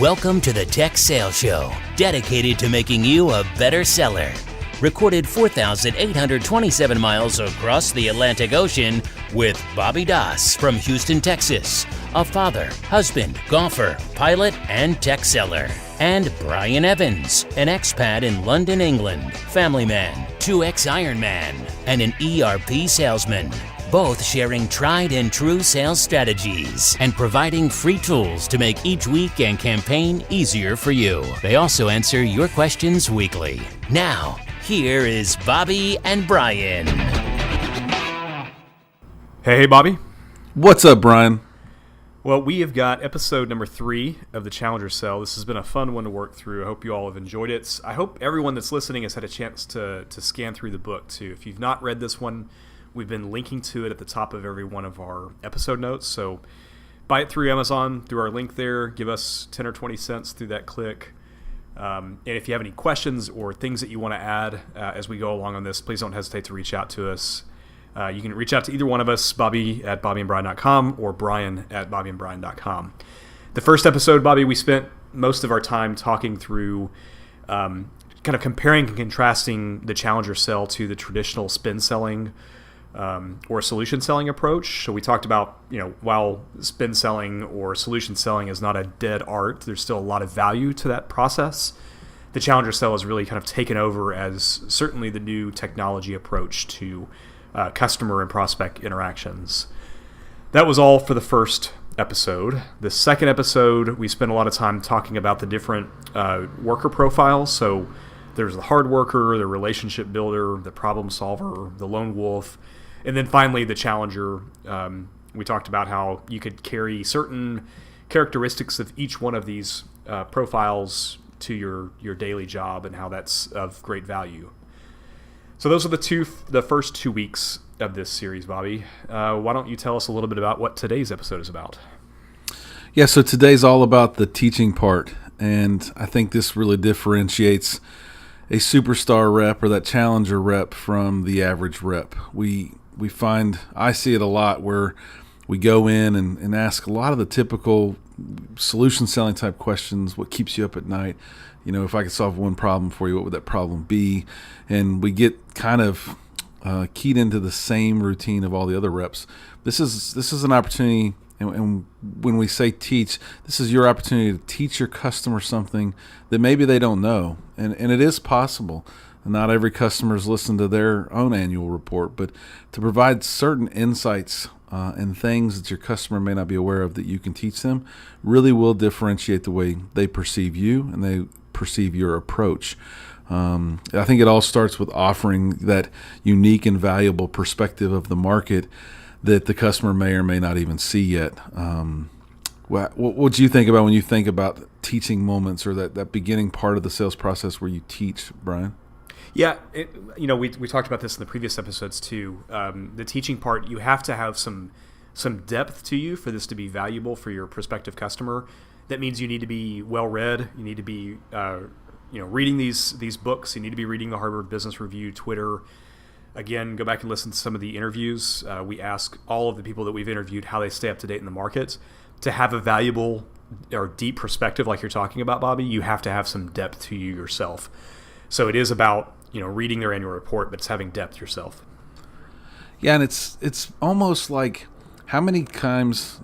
Welcome to the Tech Sales Show, dedicated to making you a better seller. Recorded 4,827 miles across the Atlantic Ocean with Bobby Doss from Houston, Texas, a father, husband, golfer, pilot, and tech seller. And Brian Evans, an expat in London, England, family man, 2X Ironman, and an ERP salesman. Both sharing tried and true sales strategies and providing free tools to make each week and campaign easier for you. They also answer your questions weekly. Now, here is Bobby and Brian. Hey, Bobby. What's up, Brian? Well, we have got episode number 3 of the Challenger Sell. This has been a fun one to work through. I hope you all have enjoyed it. I hope everyone that's listening has had a chance to scan through the book, too. If you've not read this one, we've been linking to it at the top of every one of our episode notes. So buy it through Amazon, through our link there. Give us 10 or 20 cents through that click. And if you have any questions or things that you want to add as we go along on this, please don't hesitate to reach out to us. You can reach out to either one of us, Bobby at BobbyandBrian.com or Brian at BobbyandBrian.com. The first episode, Bobby, we spent most of our time talking through kind of comparing and contrasting the Challenger Sell to the traditional spin selling or solution selling approach. So we talked about, while spin selling or solution selling is not a dead art, there's still a lot of value to that process. The Challenger Sell has really kind of taken over as certainly the new technology approach to customer and prospect interactions. That was all for the first episode. The second episode, we spent a lot of time talking about the different worker profiles. So there's the hard worker, the relationship builder, the problem solver, the lone wolf, and then finally the challenger. We talked about how you could carry certain characteristics of each one of these profiles to your daily job and how that's of great value. So those are the first 2 weeks of this series, Bobby. Why don't you tell us a little bit about what today's episode is about? Yeah, so today's all about the teaching part, and I think this really differentiates a superstar rep or that challenger rep from the average rep. We find, I see it a lot, where we go in and ask a lot of the typical solution selling type questions. What keeps you up at night? If I could solve one problem for you, what would that problem be? And we get kind of keyed into the same routine of all the other reps. This is an opportunity, and when we say teach, this is your opportunity to teach your customer something that maybe they don't know. And it is possible. Not every customer's listened to their own annual report, but to provide certain insights and things that your customer may not be aware of that you can teach them really will differentiate the way they perceive you and they perceive your approach. I think it all starts with offering that unique and valuable perspective of the market that the customer may or may not even see yet. What do you think about when you think about teaching moments or that beginning part of the sales process where you teach, Brian? Yeah, we talked about this in the previous episodes too. The teaching part, you have to have some depth to you for this to be valuable for your prospective customer. That means you need to be well read. You need to be reading these books. You need to be reading the Harvard Business Review, Twitter. Again, go back and listen to some of the interviews. We ask all of the people that we've interviewed how they stay up to date in the market. To have a valuable or deep perspective like you're talking about, Bobby, you have to have some depth to you yourself. So it is about reading their annual report, but it's having depth yourself. Yeah, and it's almost like, how many times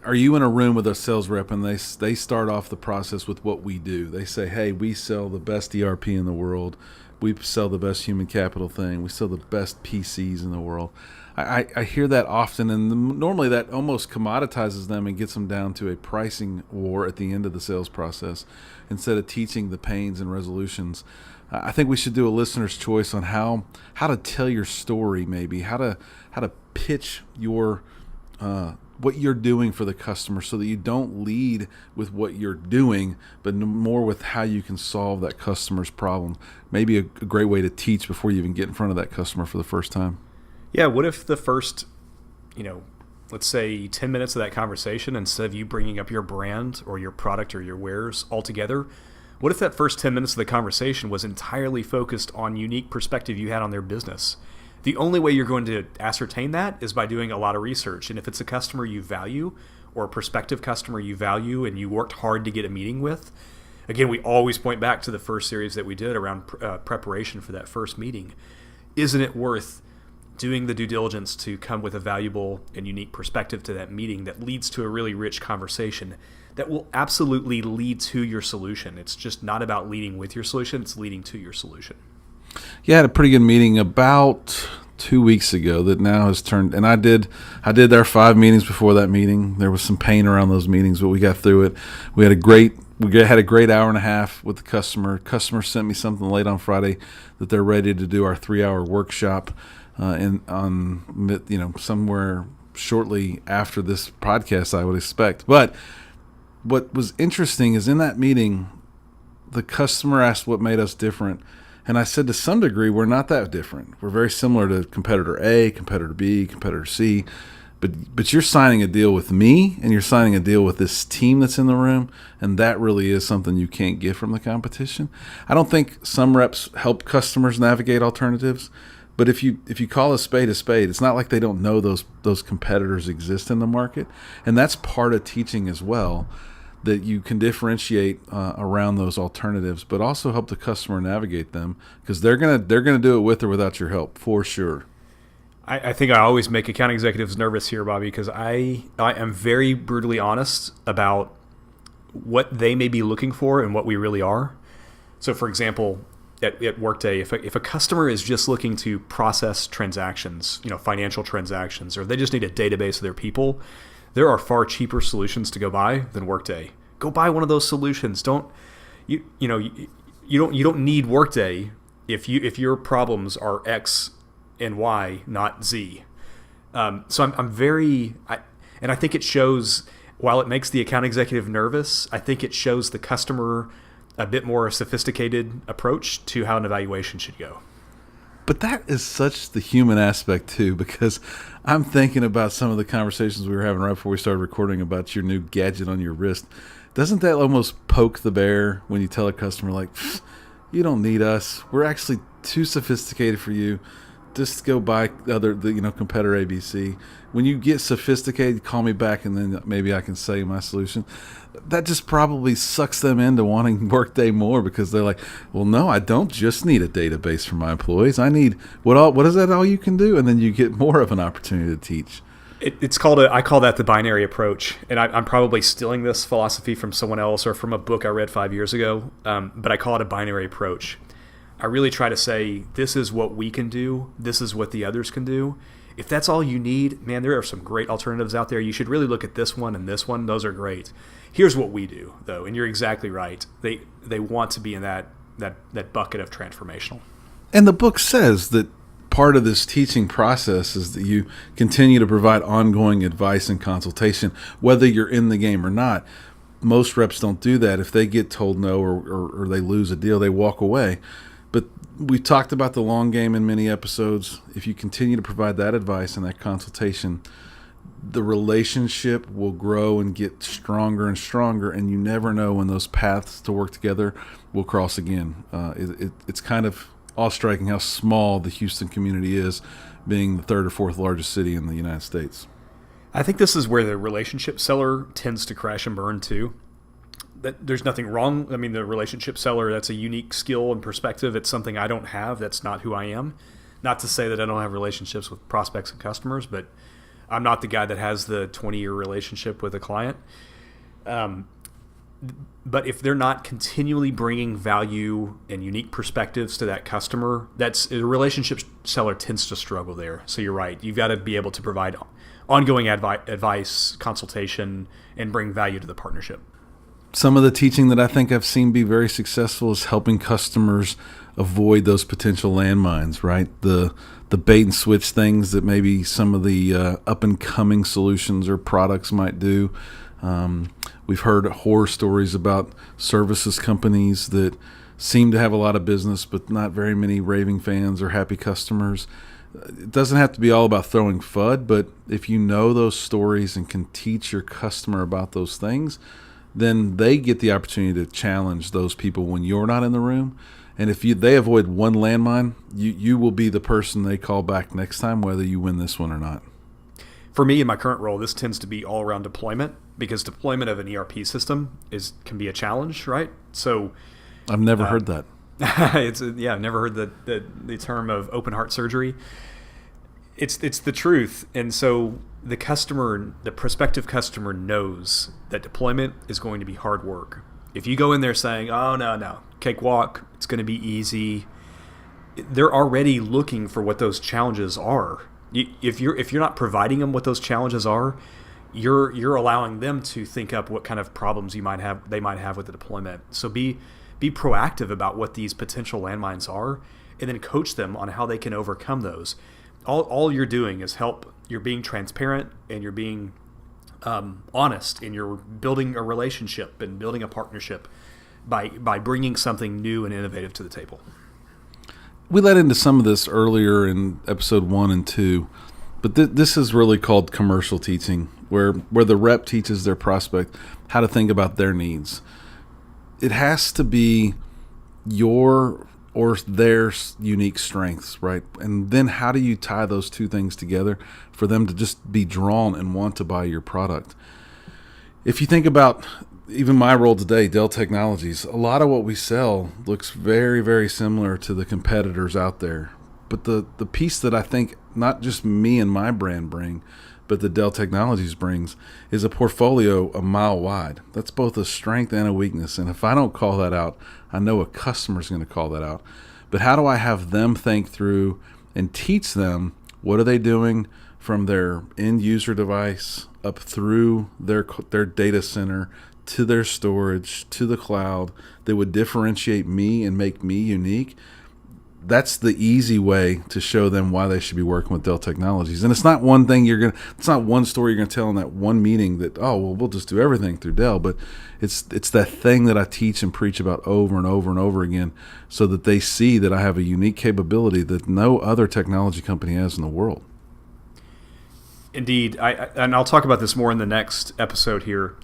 are you in a room with a sales rep and they start off the process with what we do? They say, hey, we sell the best ERP in the world. We sell the best human capital thing. We sell the best PCs in the world. I hear that often, and normally that almost commoditizes them and gets them down to a pricing war at the end of the sales process instead of teaching the pains and resolutions. I think we should do a listener's choice on how to tell your story, maybe how to pitch your what you're doing for the customer, so that you don't lead with what you're doing, but more with how you can solve that customer's problem. Maybe a great way to teach before you even get in front of that customer for the first time. Yeah, what if the first, let's say 10 minutes of that conversation, instead of you bringing up your brand or your product or your wares altogether, what if that first 10 minutes of the conversation was entirely focused on unique perspective you had on their business? The only way you're going to ascertain that is by doing a lot of research. And if it's a customer you value, or a prospective customer you value and you worked hard to get a meeting with, again, we always point back to the first series that we did around preparation for that first meeting. Isn't it worth doing the due diligence to come with a valuable and unique perspective to that meeting that leads to a really rich conversation that will absolutely lead to your solution? It's just not about leading with your solution, it's leading to your solution. Yeah, I had a pretty good meeting about 2 weeks ago that now has turned, and I did our 5 meetings before that meeting. There was some pain around those meetings, but we got through it. We had a great hour and a half with the customer. Customer sent me something late on Friday that they're ready to do our 3-hour workshop somewhere shortly after this podcast, I would expect. But what was interesting is in that meeting, the customer asked what made us different. And I said, to some degree, we're not that different. We're very similar to competitor A, competitor B, competitor C. But you're signing a deal with me, and you're signing a deal with this team that's in the room, and that really is something you can't get from the competition. I don't think some reps help customers navigate alternatives, but if you call a spade, it's not like they don't know those competitors exist in the market, and that's part of teaching as well, that you can differentiate around those alternatives, but also help the customer navigate them, because they're gonna do it with or without your help for sure. I think I always make account executives nervous here, Bobby, because I am very brutally honest about what they may be looking for and what we really are. So, for example, at Workday, if a customer is just looking to process transactions, financial transactions, or if they just need a database of their people, there are far cheaper solutions to go buy than Workday. Go buy one of those solutions. You don't need Workday if your problems are X and Y, not Z. So I think it shows, while it makes the account executive nervous, I think it shows the customer a bit more sophisticated approach to how an evaluation should go. But that is such the human aspect too, because I'm thinking about some of the conversations we were having right before we started recording about your new gadget on your wrist. Doesn't that almost poke the bear when you tell a customer, like, you don't need us. We're actually too sophisticated for you. Just go buy competitor ABC. When you get sophisticated, call me back, and then maybe I can sell you my solution. That just probably sucks them into wanting Workday more, because they're like, well, no, I don't just need a database for my employees. I need what is that all you can do? And then you get more of an opportunity to teach. I call that the binary approach, and I'm probably stealing this philosophy from someone else or from a book I read 5 years ago. But I call it a binary approach. I really try to say, this is what we can do, this is what the others can do. If that's all you need, man, there are some great alternatives out there. You should really look at this one and this one. Those are great. Here's what we do, though, and you're exactly right. They want to be in that bucket of transformational. And the book says that part of this teaching process is that you continue to provide ongoing advice and consultation, whether you're in the game or not. Most reps don't do that. If they get told no or they lose a deal, they walk away. But we talked about the long game in many episodes. If you continue to provide that advice and that consultation, the relationship will grow and get stronger and stronger, and you never know when those paths to work together will cross again. It's kind of awe-striking how small the Houston community is, being the third or fourth largest city in the United States. I think this is where the relationship seller tends to crash and burn too. There's nothing wrong. I mean, the relationship seller, that's a unique skill and perspective. It's something I don't have. That's not who I am. Not to say that I don't have relationships with prospects and customers, but I'm not the guy that has the 20-year relationship with a client. But if they're not continually bringing value and unique perspectives to that customer, a relationship seller tends to struggle there. So you're right. You've got to be able to provide ongoing advice, consultation, and bring value to the partnership. Some of the teaching that I think I've seen be very successful is helping customers avoid those potential landmines, right? The bait and switch things that maybe some of the up and coming solutions or products might do. We've heard horror stories about services companies that seem to have a lot of business, but not very many raving fans or happy customers. It doesn't have to be all about throwing FUD, but if you know those stories and can teach your customer about those things, then they get the opportunity to challenge those people when you're not in the room. And if they avoid one landmine, you will be the person they call back next time, whether you win this one or not. For me, in my current role, this tends to be all around deployment. because deployment of an ERP system can be a challenge, right? So I've never heard that. I've never heard the term of open heart surgery. It's the truth, and so the prospective customer knows that deployment is going to be hard work. If you go in there saying, "Oh no, cakewalk, it's going to be easy," they're already looking for what those challenges are. If you're not providing them what those challenges are, you're allowing them to think up what kind of problems they might have with the deployment. So be proactive about what these potential landmines are, and then coach them on how they can overcome those. All you're doing is help. You're being transparent, and you're being honest, and you're building a relationship and building a partnership by bringing something new and innovative to the table. We led into some of this earlier in episode 1 and 2, but this is really called commercial teaching, where the rep teaches their prospect how to think about their needs. It has to be your or their unique strengths, right? And then how do you tie those two things together for them to just be drawn and want to buy your product? If you think about even my role today, Dell Technologies, a lot of what we sell looks very, very similar to the competitors out there. But the piece that I think not just me and my brand bring, but the Dell Technologies brings, is a portfolio a mile wide. That's both a strength and a weakness. And if I don't call that out, I know a customer's going to call that out. But how do I have them think through and teach them what are they doing from their end user device up through their data center to their storage to the cloud that would differentiate me and make me unique? That's the easy way to show them why they should be working with Dell Technologies. And it's not one thing it's not one story you're going to tell in that one meeting that, oh, well, we'll just do everything through Dell. But it's that thing that I teach and preach about over and over and over again, so that they see that I have a unique capability that no other technology company has in the world. Indeed. And I'll talk about this more in the next episode here,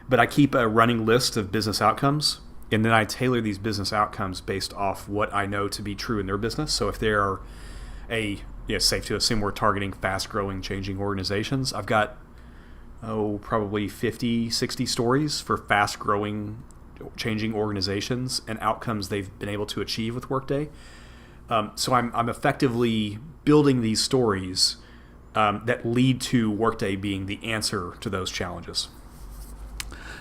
but I keep a running list of business outcomes. And then I tailor these business outcomes based off what I know to be true in their business. So if they're safe to assume we're targeting fast-growing, changing organizations, I've got, probably 50, 60 stories for fast-growing, changing organizations and outcomes they've been able to achieve with Workday. So I'm effectively building these stories that lead to Workday being the answer to those challenges.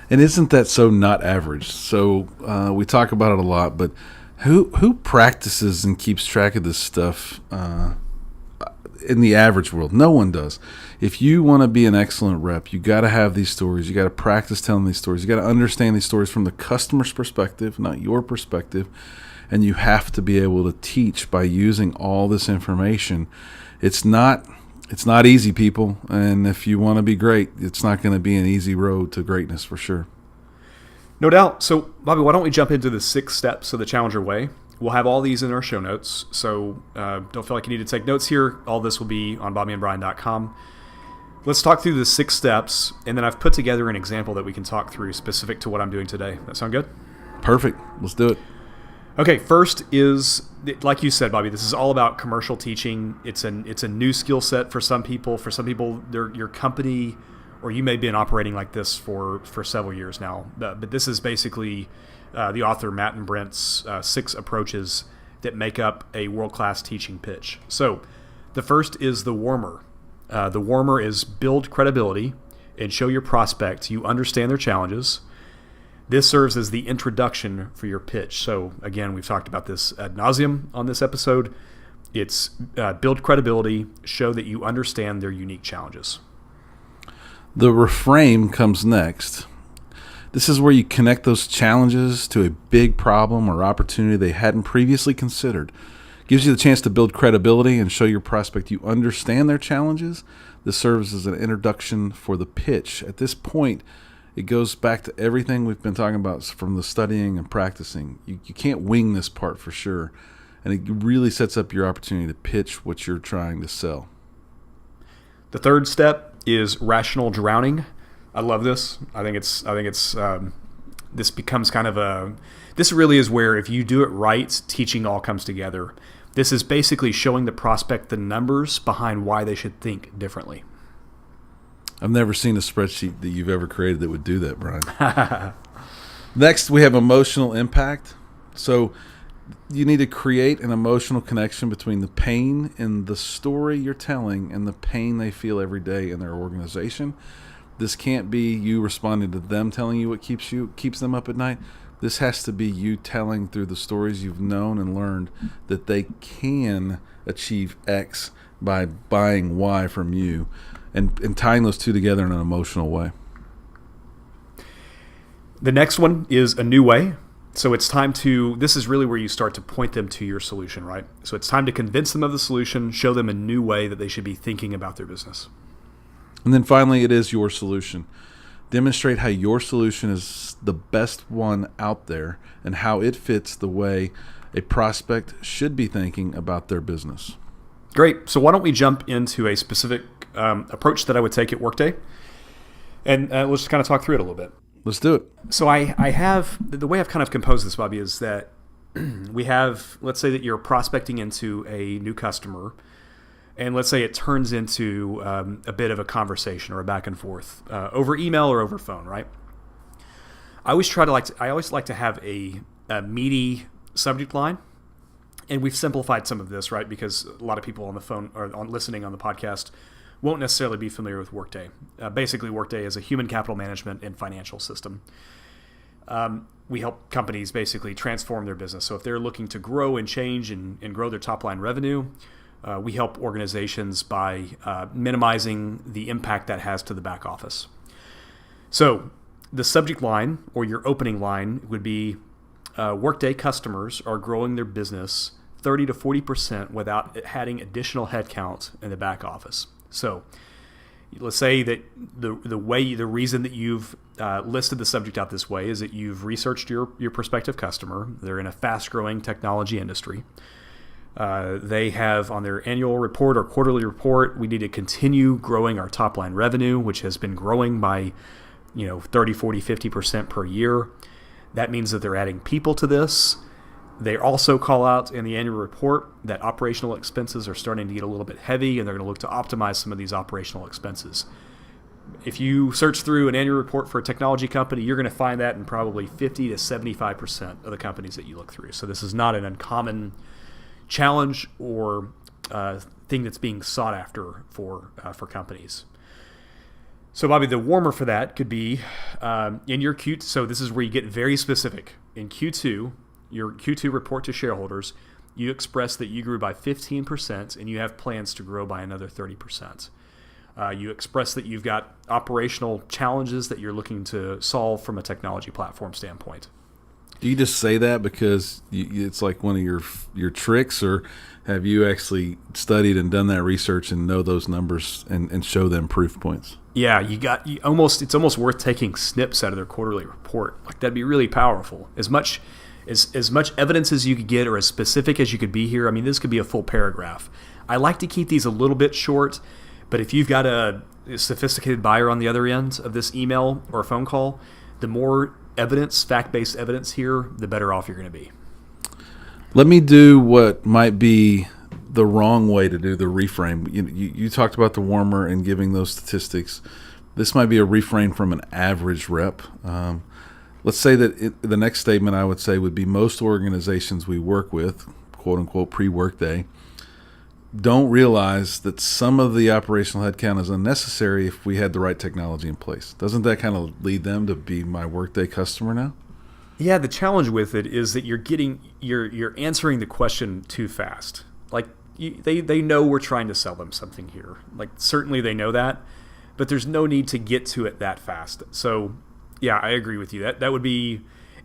And isn't that so not average? So we talk about it a lot, but who practices and keeps track of this stuff in the average world? No one does. If you want to be an excellent rep, you got to have these stories. You got to practice telling these stories. You got to understand these stories from the customer's perspective, not your perspective. And you have to be able to teach by using all this information. It's not easy, people, and if you want to be great, it's not going to be an easy road to greatness for sure. No doubt. So, Bobby, why don't we jump into the 6 steps of the Challenger Way? We'll have all these in our show notes, so don't feel like you need to take notes here. All this will be on BobbyandBrian.com. Let's talk through the 6 steps, and then I've put together an example that we can talk through specific to what I'm doing today. That sound good? Perfect. Let's do it. Okay, first is, like you said, Bobby, this is all about commercial teaching. It's a new skill set for some people. For some people, your company, or you may have been operating like this for several years now. But this is basically the author Matt and Brent's 6 approaches that make up a world-class teaching pitch. So the first is the warmer. The warmer is build credibility and show your prospect you understand their challenges. This serves as the introduction for your pitch. So again, we've talked about this ad nauseum on this episode. It's build credibility, show that you understand their unique challenges. The reframe comes next. This is where you connect those challenges to a big problem or opportunity they hadn't previously considered. Gives you the chance to build credibility and show your prospect you understand their challenges. This serves as an introduction for the pitch. At this point, it goes back to everything we've been talking about from the studying and practicing. You can't wing this part for sure. And it really sets up your opportunity to pitch what you're trying to sell. The third step is rational drowning. I love this. I think it's this becomes kind of this really is where if you do it right, teaching all comes together. This is basically showing the prospect the numbers behind why they should think differently. I've never seen a spreadsheet that you've ever created that would do that, Brian. Next, we have emotional impact. So you need to create an emotional connection between the pain in the story you're telling and the pain they feel every day in their organization. This can't be you responding to them telling you what keeps them up at night. This has to be you telling through the stories you've known and learned that they can achieve X by buying Y from you, and tying those two together in an emotional way. The next one is a new way. So it's time to, this is really where you start to point them to your solution, right? So it's time to convince them of the solution, show them a new way that they should be thinking about their business. And then finally, it is your solution. Demonstrate how your solution is the best one out there and how it fits the way a prospect should be thinking about their business. Great. So why don't we jump into a specific approach that I would take at Workday, and let's just kind of talk through it a little bit. Let's do it. So I have, the way I've kind of composed this, Bobby, is that we have, let's say that you're prospecting into a new customer, and let's say it turns into a bit of a conversation or a back and forth over email or over phone, right? I always like to have a meaty subject line, and we've simplified some of this, right? Because a lot of people on the phone or listening on the podcast won't necessarily be familiar with Workday. Basically, Workday is a human capital management and financial system. We help companies basically transform their business. So if they're looking to grow and change and grow their top line revenue, we help organizations by minimizing the impact that has to the back office. So the subject line or your opening line would be Workday customers are growing their business 30 to 40% without adding additional headcount in the back office. So let's say that the reason that you've listed the subject out this way is that you've researched your prospective customer. They're in a fast-growing technology industry. They have on their annual report or quarterly report, we need to continue growing our top-line revenue, which has been growing by 30, 40, 50% per year. That means that they're adding people to this. They also call out in the annual report that operational expenses are starting to get a little bit heavy, and they're going to look to optimize some of these operational expenses. If you search through an annual report for a technology company, you're going to find that in probably 50 to 75% of the companies that you look through. So this is not an uncommon challenge or thing that's being sought after for companies. So, Bobby, the warmer for that could be in your Q2. So this is where you get very specific. In Q2, your Q2 report to shareholders, you express that you grew by 15% and you have plans to grow by another 30%. You express that you've got operational challenges that you're looking to solve from a technology platform standpoint. Do you just say that because it's like one of your tricks, or have you actually studied and done that research and know those numbers and show them proof points? Yeah, it's almost worth taking snips out of their quarterly report. Like, that'd be really powerful. As much evidence as you could get, or as specific as you could be here. I mean, this could be a full paragraph. I like to keep these a little bit short, but if you've got a sophisticated buyer on the other end of this email or phone call, the more evidence, fact-based evidence here, the better off you're going to be. Let me do what might be the wrong way to do the reframe. You talked about the warmer and giving those statistics. This might be a reframe from an average rep. Let's say that the next statement I would say would be most organizations we work with, quote unquote, pre-Workday, don't realize that some of the operational headcount is unnecessary if we had the right technology in place. Doesn't that kind of lead them to be my Workday customer now? Yeah, the challenge with it is that you're answering the question too fast. Like, they know we're trying to sell them something here. Like, certainly they know that, but there's no need to get to it that fast. So, yeah, I agree with you.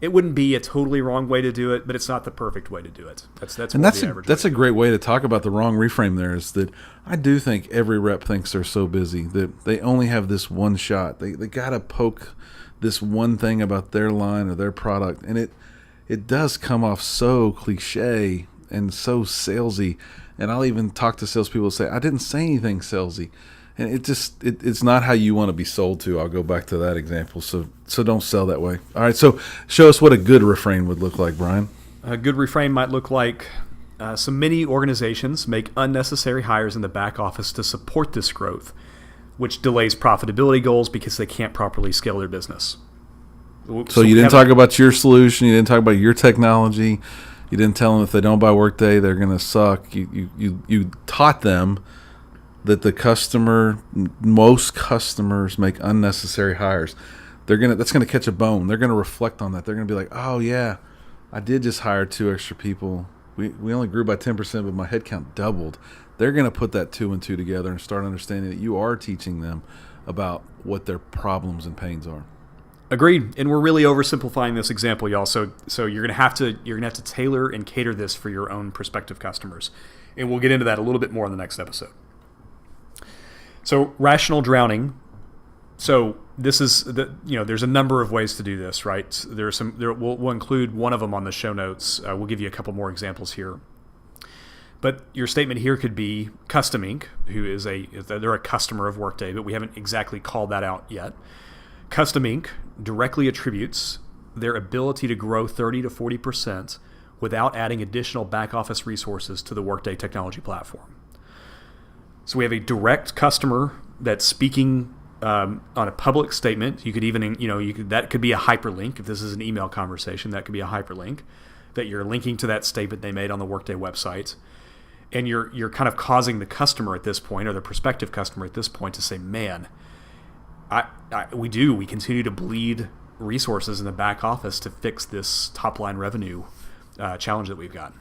It wouldn't be a totally wrong way to do it, but it's not the perfect way to do it. That's a great way to talk about the wrong reframe there, is that I do think every rep thinks they're so busy that they only have this one shot. They got to poke this one thing about their line or their product, and it does come off so cliche and so salesy. And I'll even talk to salespeople and say, I didn't say anything salesy. And it's not how you want to be sold to. I'll go back to that example. So don't sell that way. All right, so show us what a good refrain would look like, Brian. A good refrain might look like, so many organizations make unnecessary hires in the back office to support this growth. which delays profitability goals because they can't properly scale their business. So you didn't talk about your solution. You didn't talk about your technology. You didn't tell them if they don't buy Workday, they're going to suck. You taught them that most customers make unnecessary hires. That's going to catch a bone. They're going to reflect on that. They're going to be like, oh yeah, I did just hire 2 extra people. We only grew by 10%, but my headcount doubled. They're going to put that 2 and 2 together and start understanding that you are teaching them about what their problems and pains are. Agreed, and we're really oversimplifying this example, y'all. So you're gonna have to tailor and cater this for your own prospective customers, and we'll get into that a little bit more in the next episode. So rational drowning. So this is there's a number of ways to do this, right? We'll include one of them on the show notes. We'll give you a couple more examples here. But your statement here could be Custom Ink, they're a customer of Workday, but we haven't exactly called that out yet. Custom Ink directly attributes their ability to grow 30 to 40% without adding additional back office resources to the Workday technology platform. So we have a direct customer that's speaking on a public statement. You could even, that could be a hyperlink. If this is an email conversation, that could be a hyperlink that you're linking to that statement they made on the Workday website. And you're kind of causing the customer at this point, or the prospective customer at this point, to say, man, we continue to bleed resources in the back office to fix this top line revenue challenge that we've got.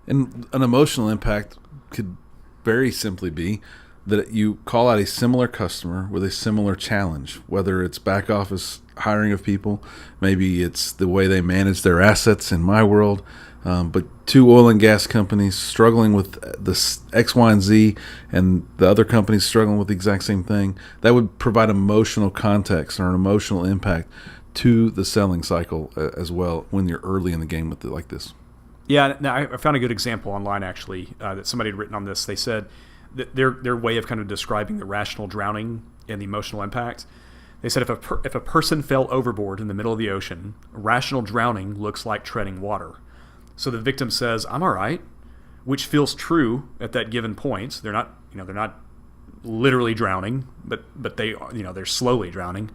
And an emotional impact could very simply be that you call out a similar customer with a similar challenge, whether it's back office hiring of people, maybe it's the way they manage their assets in my world. But 2 oil and gas companies struggling with the X, Y, and Z, and the other companies struggling with the exact same thing, that would provide emotional context or an emotional impact to the selling cycle as well when you're early in the game with it like this. Yeah, now I found a good example online actually that somebody had written on this. They said that their way of kind of describing the rational drowning and the emotional impact. They said if a person fell overboard in the middle of the ocean, rational drowning looks like treading water. So the victim says, "I'm all right," which feels true at that given point. They're not literally drowning, but they're slowly drowning.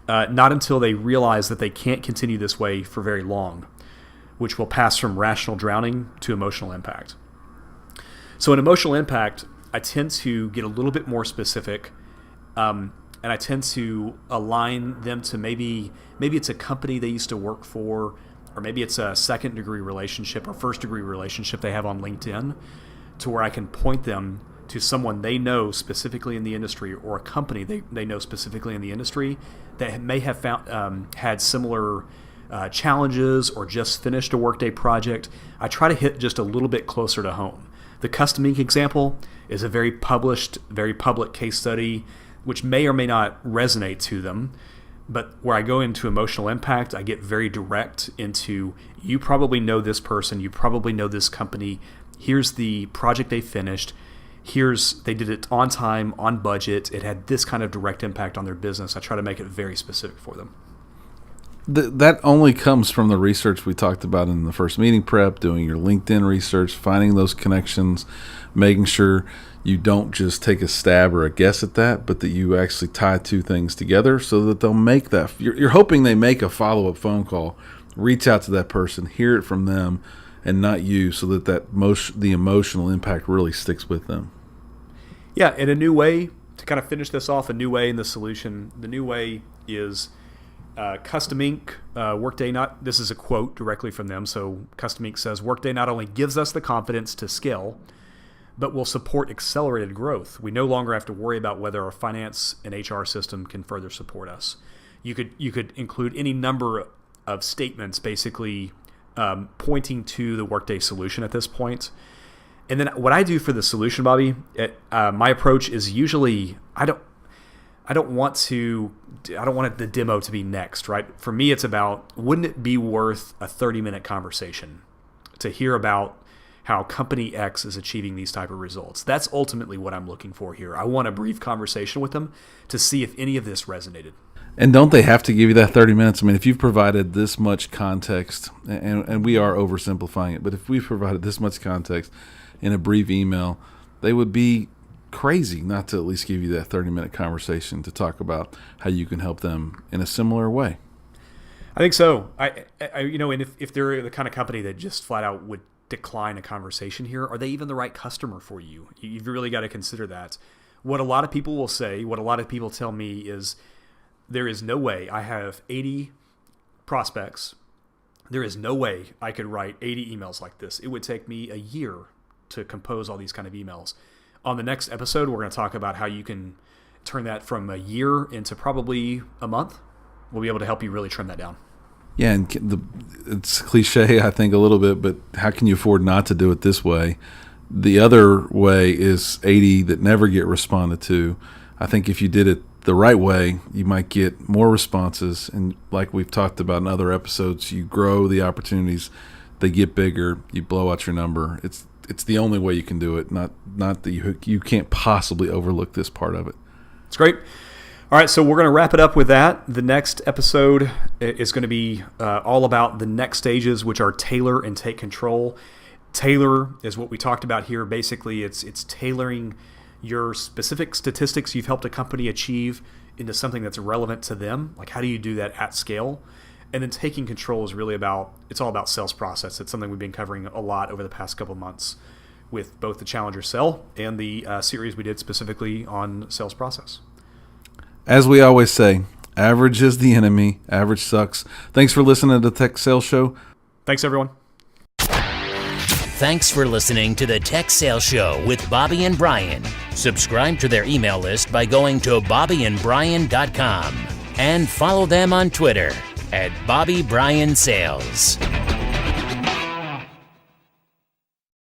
Not until they realize that they can't continue this way for very long, which will pass from rational drowning to emotional impact. So in emotional impact, I tend to get a little bit more specific, and I tend to align them to maybe it's a company they used to work for, or maybe it's a second-degree relationship or first-degree relationship they have on LinkedIn, to where I can point them to someone they know specifically in the industry, or a company they know specifically in the industry that may have had similar challenges or just finished a Workday project. I try to hit just a little bit closer to home. The Custom Ink example is a very public case study, which may or may not resonate to them. But where I go into emotional impact, I get very direct into, you probably know this person, you probably know this company, here's the project they finished, they did it on time, on budget, it had this kind of direct impact on their business. I try to make it very specific for them. That only comes from the research we talked about in the first meeting prep, doing your LinkedIn research, finding those connections, making sure you don't just take a stab or a guess at that, but that you actually tie 2 things together so that they'll make that. You're hoping they make a follow-up phone call, reach out to that person, hear it from them, and not you, so that the emotional impact really sticks with them. Yeah, and a new way to kind of finish this off, a new way in the solution. The new way is Custom Ink, Workday this is a quote directly from them. So Custom Ink says, "Workday not only gives us the confidence to scale, but will support accelerated growth. We no longer have to worry about whether our finance and HR system can further support us." You could include any number of statements basically pointing to the Workday solution at this point. And then what I do for the solution, Bobby, my approach is usually I don't want the demo to be next, right? For me, it's about, wouldn't it be worth a 30-minute conversation to hear about how company X is achieving these type of results? That's ultimately what I'm looking for here. I want a brief conversation with them to see if any of this resonated. And don't they have to give you that 30 minutes? I mean, if you've provided this much context, and we are oversimplifying it, but if we've provided this much context in a brief email, they would be crazy not to at least give you that 30-minute conversation to talk about how you can help them in a similar way. I think so. I and if they're the kind of company that just flat out would decline a conversation here, are they even the right customer for you? You've really got to consider that. What a lot of people will say, what a lot of people tell me is, there is no way I have 80 prospects. There is no way I could write 80 emails like this. It would take me a year to compose all these kind of emails. On the next episode, we're going to talk about how you can turn that from a year into probably a month. We'll be able to help you really trim that down. Yeah, and it's cliche, I think, a little bit, but how can you afford not to do it this way? The other way is 80 that never get responded to. I think if you did it the right way, you might get more responses. And like we've talked about in other episodes, you grow the opportunities, they get bigger, you blow out your number. It's the only way you can do it, not that you can't possibly overlook this part of it. It's great. All right, so we're going to wrap it up with that. The next episode is going to be all about the next stages, which are tailor and take control. Tailor is what we talked about here. Basically, it's tailoring your specific statistics you've helped a company achieve into something that's relevant to them. Like, how do you do that at scale? And then taking control is really it's all about sales process. It's something we've been covering a lot over the past couple months with both the Challenger Sell and the series we did specifically on sales process. As we always say, average is the enemy. Average sucks. Thanks for listening to the Tech Sales Show. Thanks, everyone. Thanks for listening to the Tech Sales Show with Bobby and Brian. Subscribe to their email list by going to bobbyandbrian.com and follow them on Twitter @BobbyBrianSales.